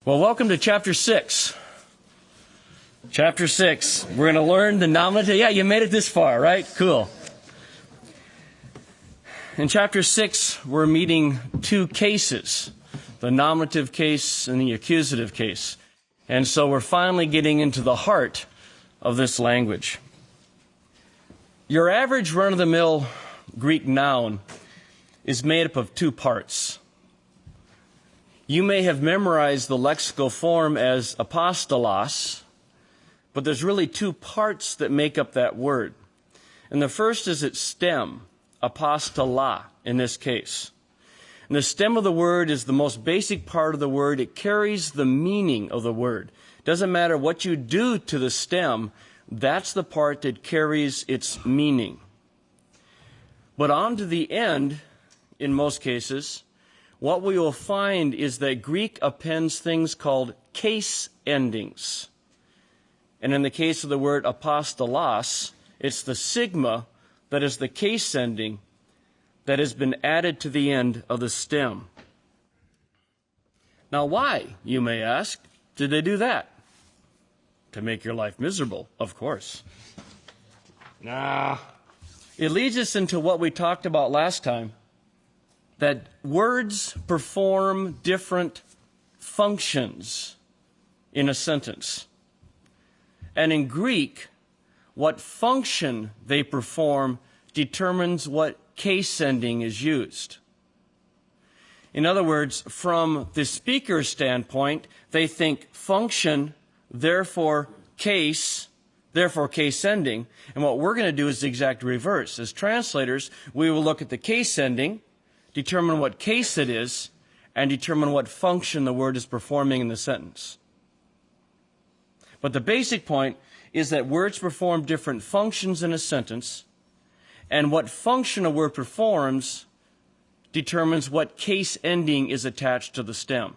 Well, welcome to Chapter 6. Chapter 6. We're going to learn the nominative. Yeah, you made it this far, right? Cool. In Chapter 6, we're meeting two cases, the nominative case and the accusative case. And so we're finally getting into the heart of this language. Your average run-of-the-mill Greek noun is made up of two parts. You may have memorized the lexical form as apostolos, but there's really two parts that make up that word. And the first is its stem, apostola in this case. And the stem of the word is the most basic part of the word. It carries the meaning of the word. It doesn't matter what you do to the stem, that's the part that carries its meaning. But on to the end, in most cases, what we will find is that Greek appends things called case endings. And in the case of the word apostolos, it's the sigma that is the case ending that has been added to the end of the stem. Now why, you may ask, did they do that? To make your life miserable, of course. Nah. It leads us into what we talked about last time, that words perform different functions in a sentence. And in Greek, what function they perform determines what case ending is used. In other words, from the speaker's standpoint, they think function, therefore case ending. And what we're going to do is the exact reverse. As translators, we will look at the case ending, determine what case it is, and determine what function the word is performing in the sentence. But the basic point is that words perform different functions in a sentence, and what function a word performs determines what case ending is attached to the stem.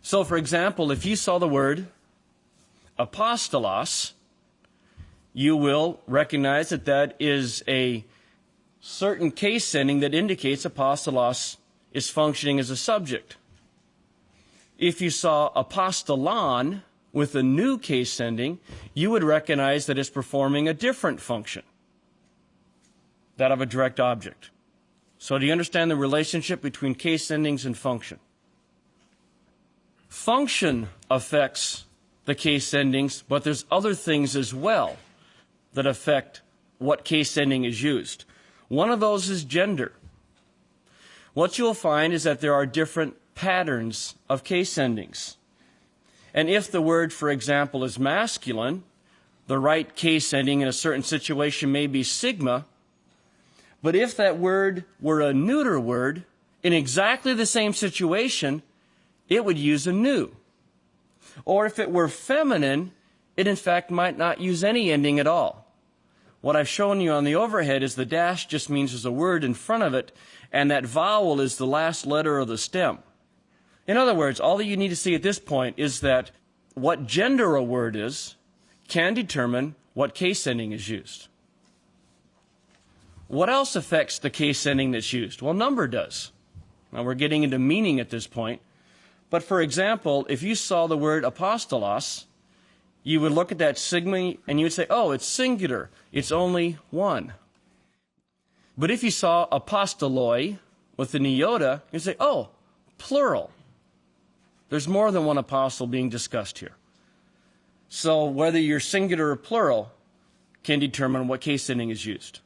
So, for example, if you saw the word apostolos, you will recognize that that is a certain case ending that indicates apostolos is functioning as a subject. If you saw apostolon with a new case ending, you would recognize that it's performing a different function, that of a direct object. So do you understand the relationship between case endings and function? Function affects the case endings, but there's other things as well that affect what case ending is used. One of those is gender. What you'll find is that there are different patterns of case endings. And if the word, for example, is masculine, the right case ending in a certain situation may be sigma. But if that word were a neuter word, in exactly the same situation, it would use a nu. Or if it were feminine, it in fact might not use any ending at all. What I've shown you on the overhead is the dash just means there's a word in front of it, and that vowel is the last letter of the stem. In other words, all that you need to see at this point is that what gender a word is can determine what case ending is used. What else affects the case ending that's used? Well, number does. Now we're getting into meaning at this point. But for example, if you saw the word apostolos, you would look at that sigma and you would say, oh, it's singular. It's only one. But if you saw apostoloi with the iota, you'd say, oh, plural. There's more than one apostle being discussed here. So whether you're singular or plural can determine what case ending is used.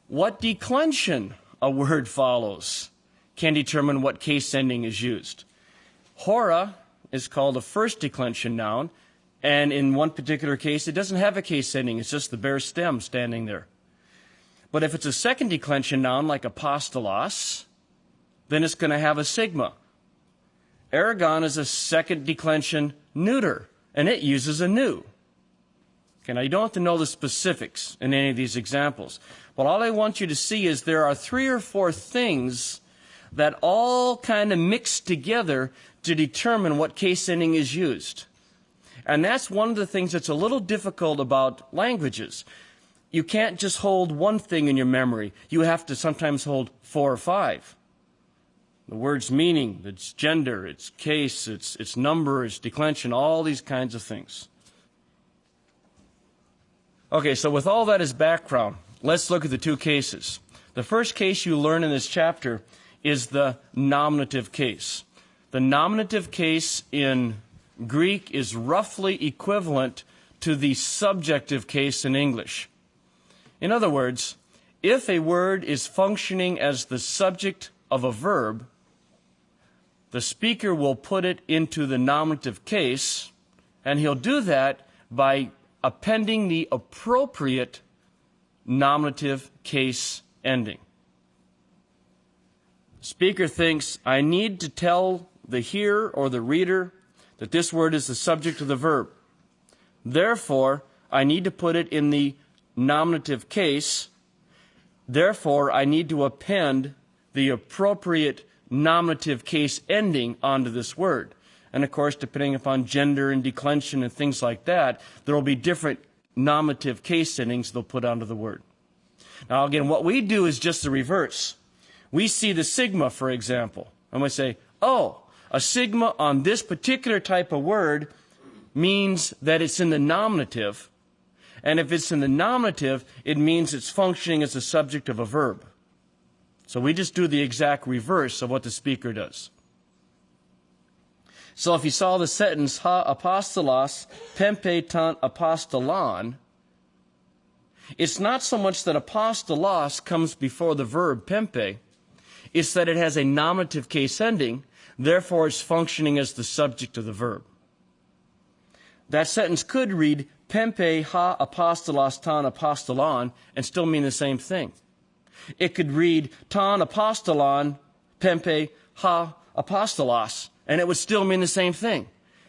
What declension a word follows can determine what case ending is used. Hora is called a first declension noun, and in one particular case, it doesn't have a case ending. It's just the bare stem standing there. But if it's a second declension noun, like apostolos, then it's going to have a sigma. Aragon is a second declension neuter, and it uses a nu. Okay, now you don't have to know the specifics in any of these examples, but all I want you to see is there are 3 or 4 things that all kind of mix together to determine what case ending is used. And that's one of the things that's a little difficult about languages. You can't just hold one thing in your memory. You have to sometimes hold 4 or 5. The word's meaning, its gender, its case, its number, its declension, all these kinds of things. Okay, so with all that as background, let's look at the two cases. The first case you learn in this chapter is the nominative case. The nominative case in Greek is roughly equivalent to the subjective case in English. In other words, if a word is functioning as the subject of a verb, the speaker will put it into the nominative case, and he'll do that by appending the appropriate nominative case ending. The speaker thinks, I need to tell the hearer or the reader that this word is the subject of the verb. Therefore, I need to put it in the nominative case. Therefore, I need to append the appropriate nominative case ending onto this word. And of course, depending upon gender and declension and things like that, there will be different nominative case endings they'll put onto the word. Now again, what we do is just the reverse. We see the sigma, for example, and we say, oh, a sigma on this particular type of word means that it's in the nominative. And if it's in the nominative, it means it's functioning as the subject of a verb. So we just do the exact reverse of what the speaker does. So if you saw the sentence, ha apostolos pempe ton apostolon, it's not so much that apostolos comes before the verb pempe, it's that it has a nominative case ending, therefore it's functioning as the subject of the verb. That sentence could read pempe ha apostolos ton apostolon and still mean the same thing. It could read ton apostolon pempe ha apostolos, and it would still mean the same thing.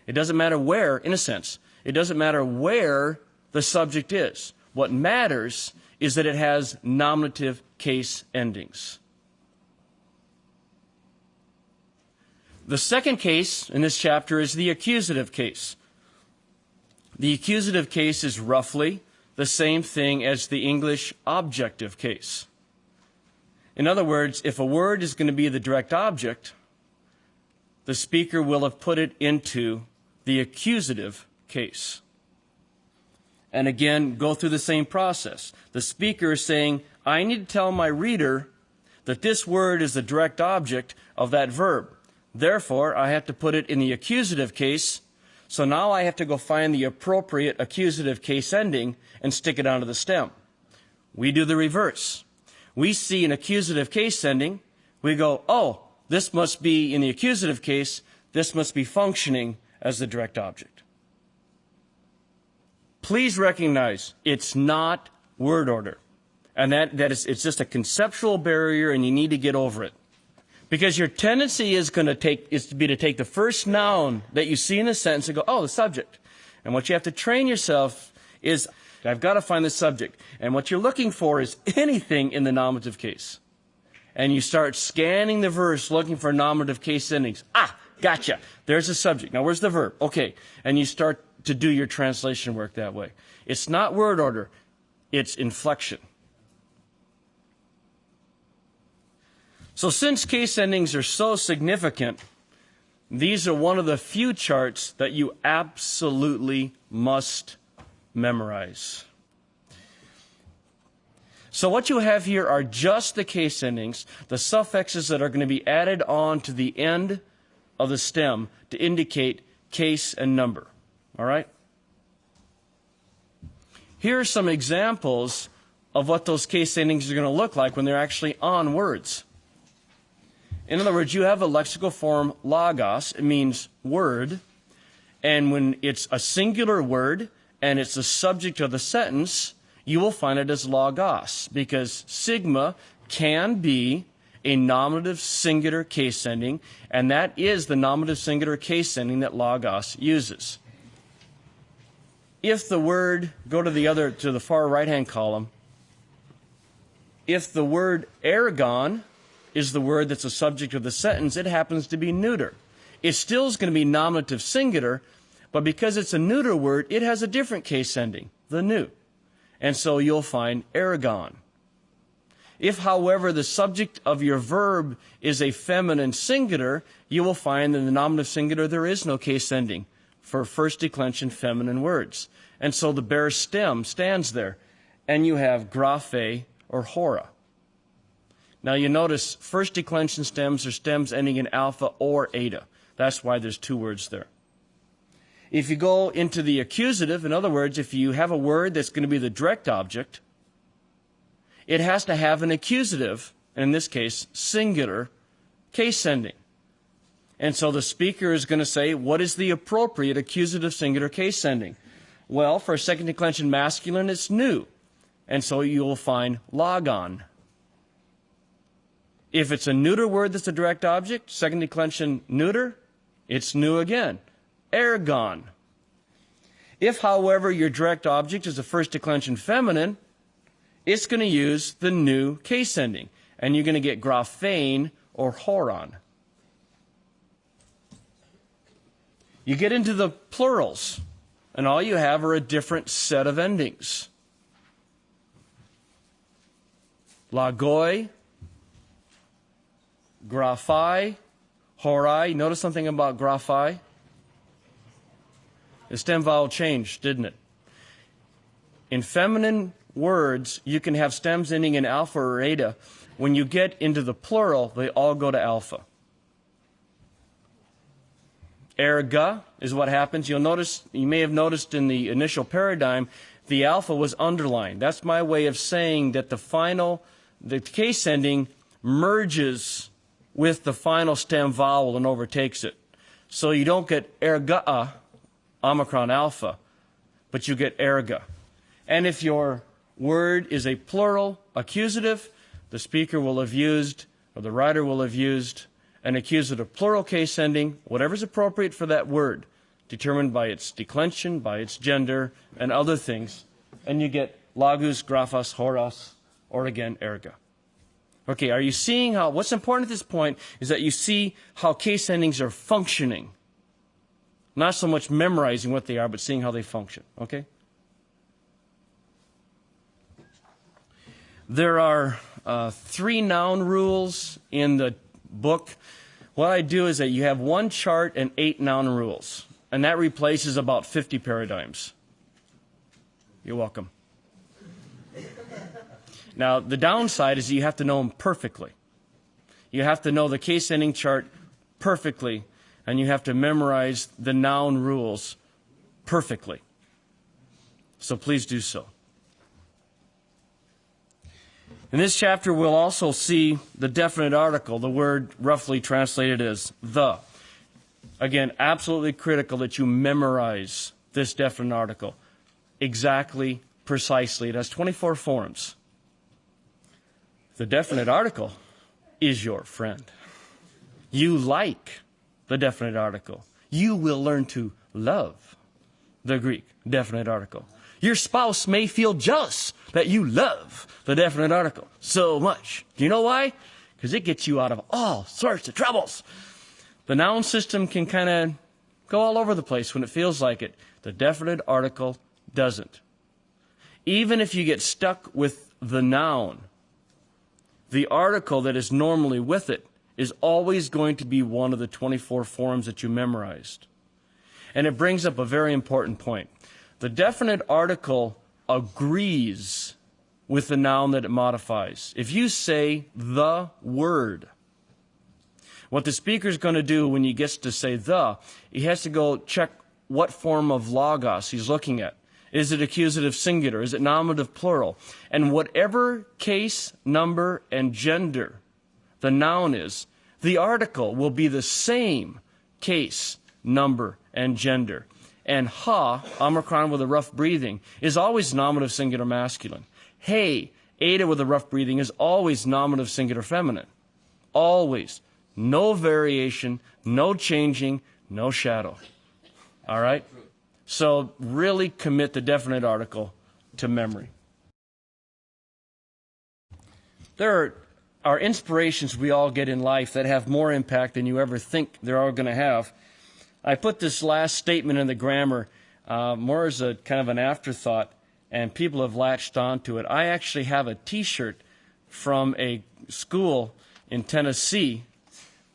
It doesn't matter where, in a sense, it doesn't matter where the subject is. What matters is that it has nominative case endings. The second case in this chapter is the accusative case. The accusative case is roughly the same thing as the English objective case. In other words, if a word is going to be the direct object, the speaker will have put it into the accusative case. And again, go through the same process. The speaker is saying, I need to tell my reader that this word is the direct object of that verb. Therefore, I have to put it in the accusative case. So now I have to go find the appropriate accusative case ending and stick it onto the stem. We do the reverse. We see an accusative case ending. We go, oh, this must be in the accusative case. This must be functioning as the direct object. Please recognize it's not word order. And it's just a conceptual barrier, and you need to get over it. Because your tendency is to take the first noun that you see in a sentence and go, oh, the subject. And what you have to train yourself is, I've got to find the subject. And what you're looking for is anything in the nominative case. And you start scanning the verse looking for nominative case endings. Ah, gotcha. There's the subject. Now where's the verb? Okay. And you start to do your translation work that way. It's not word order. It's inflection. So since case endings are so significant, these are one of the few charts that you absolutely must memorize. So what you have here are just the case endings, the suffixes that are going to be added on to the end of the stem to indicate case and number. All right? Here are some examples of what those case endings are going to look like when they're actually on words. In other words, you have a lexical form logos. It means word. And when it's a singular word and it's the subject of the sentence, you will find it as logos, because sigma can be a nominative singular case ending, and that is the nominative singular case ending that logos uses. If the word, go to the far right-hand column, if the word ergon is the word that's the subject of the sentence, it happens to be neuter. It still is going to be nominative singular, but because it's a neuter word, it has a different case ending, the nu. And so you'll find ergon. If, however, the subject of your verb is a feminine singular, you will find that in the nominative singular there is no case ending for first declension feminine words. And so the bare stem stands there, and you have graphe or hora. Now you notice first declension stems are stems ending in alpha or eta. That's why there's two words there. If you go into the accusative, in other words, if you have a word that's going to be the direct object, it has to have an accusative, in this case, singular, case ending. And so the speaker is going to say, what is the appropriate accusative singular case ending? Well, for a second declension masculine, it's new. And so you will find logon. If it's a neuter word that's a direct object, second declension neuter, it's new again. Ergon. If, however, your direct object is a first declension feminine, it's going to use the new case ending. And you're going to get graphein or horon. You get into the plurals, and all you have are a different set of endings. Lagoi, graphai, horai. Notice something about graphai? The stem vowel changed, didn't it? In feminine words, you can have stems ending in alpha or eta. When you get into the plural, they all go to alpha. Erga is what happens. You'll notice, you may have noticed in the initial paradigm, the alpha was underlined. That's my way of saying that the case ending merges with the final stem vowel and overtakes it. So you don't get erga, omicron alpha, but you get erga. And if your word is a plural accusative, the speaker will have used, or the writer will have used, an accusative plural case ending, whatever's appropriate for that word, determined by its declension, by its gender, and other things. And you get lagus, graphos, horos, or again, erga. Okay, are you seeing how, what's important at this point is that you see how case endings are functioning. Not so much memorizing what they are, but seeing how they function, okay? There are 3 noun rules in the book. What I do is that you have 1 chart and 8 noun rules, and that replaces about 50 paradigms. You're welcome. Now, the downside is you have to know them perfectly. You have to know the case ending chart perfectly, and you have to memorize the noun rules perfectly. So please do so. In this chapter, we'll also see the definite article, the word roughly translated as the. Again, absolutely critical that you memorize this definite article exactly, precisely. It has 24 forms. The definite article is your friend. You like the definite article. You will learn to love the Greek definite article. Your spouse may feel jealous that you love the definite article so much. Do you know why? Because it gets you out of all sorts of troubles. The noun system can kind of go all over the place when it feels like it. The definite article doesn't. Even if you get stuck with the noun, the article that is normally with it is always going to be one of the 24 forms that you memorized. And it brings up a very important point. The definite article agrees with the noun that it modifies. If you say the word, what the speaker is going to do when he gets to say the, he has to go check what form of logos he's looking at. Is it accusative singular? Is it nominative plural? And whatever case, number, and gender the noun is, the article will be the same case, number, and gender. And ha, omicron with a rough breathing, is always nominative singular masculine. Hey, eta with a rough breathing is always nominative singular feminine. Always. No variation, no changing, no shadow. All right? So really commit the definite article to memory. There are inspirations we all get in life that have more impact than you ever think they're all going to have. I put this last statement in the grammar more as a kind of an afterthought, and people have latched onto it. I actually have a T-shirt from a school in Tennessee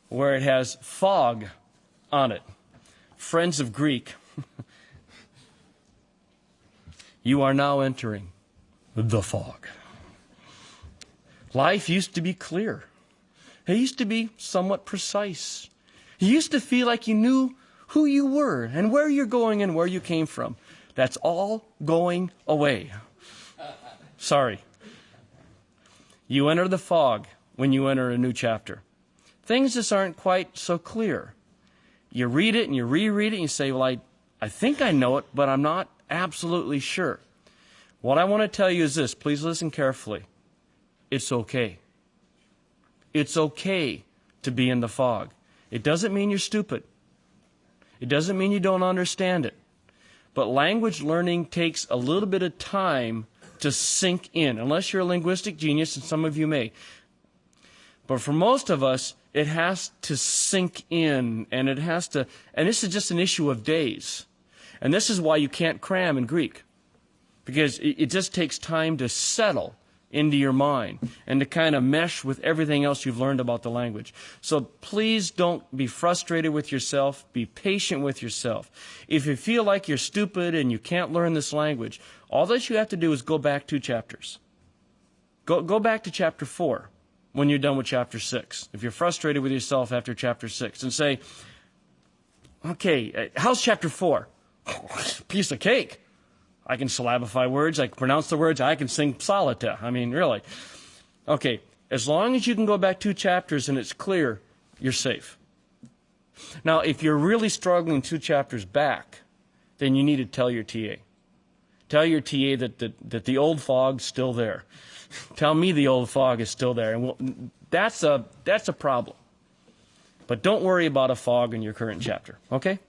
where it has fog on it. Friends of Greek, you are now entering the fog. Life used to be clear. It used to be somewhat precise. You used to feel like you knew who you were and where you're going and where you came from. That's all going away. Sorry. You enter the fog when you enter a new chapter. Things just aren't quite so clear. You read it and you reread it and you say, well, I think I know it, but I'm not absolutely sure. What I want to tell you is this. Please listen carefully. It's okay. It's okay to be in the fog. It doesn't mean you're stupid. It doesn't mean you don't understand it. But language learning takes a little bit of time to sink in, unless you're a linguistic genius, and some of you may. But for most of us, it has to sink in, and this is just an issue of days. And this is why you can't cram in Greek, because it just takes time to settle into your mind and to kind of mesh with everything else you've learned about the language. So please don't be frustrated with yourself. Be patient with yourself. If you feel like you're stupid and you can't learn this language, all that you have to do is go back 2 chapters. Go back to chapter 4 when you're done with chapter 6. If you're frustrated with yourself after chapter 6, and say, okay, how's chapter 4? Piece of cake. I can syllabify words, I can pronounce the words, I can sing psalata. I mean, really. Okay, as long as you can go back 2 chapters and it's clear, you're safe. Now, if you're really struggling 2 chapters back, then you need to tell your TA. Tell your TA that the old fog's still there. Tell me the old fog is still there. And that's a problem. But don't worry about a fog in your current chapter, okay?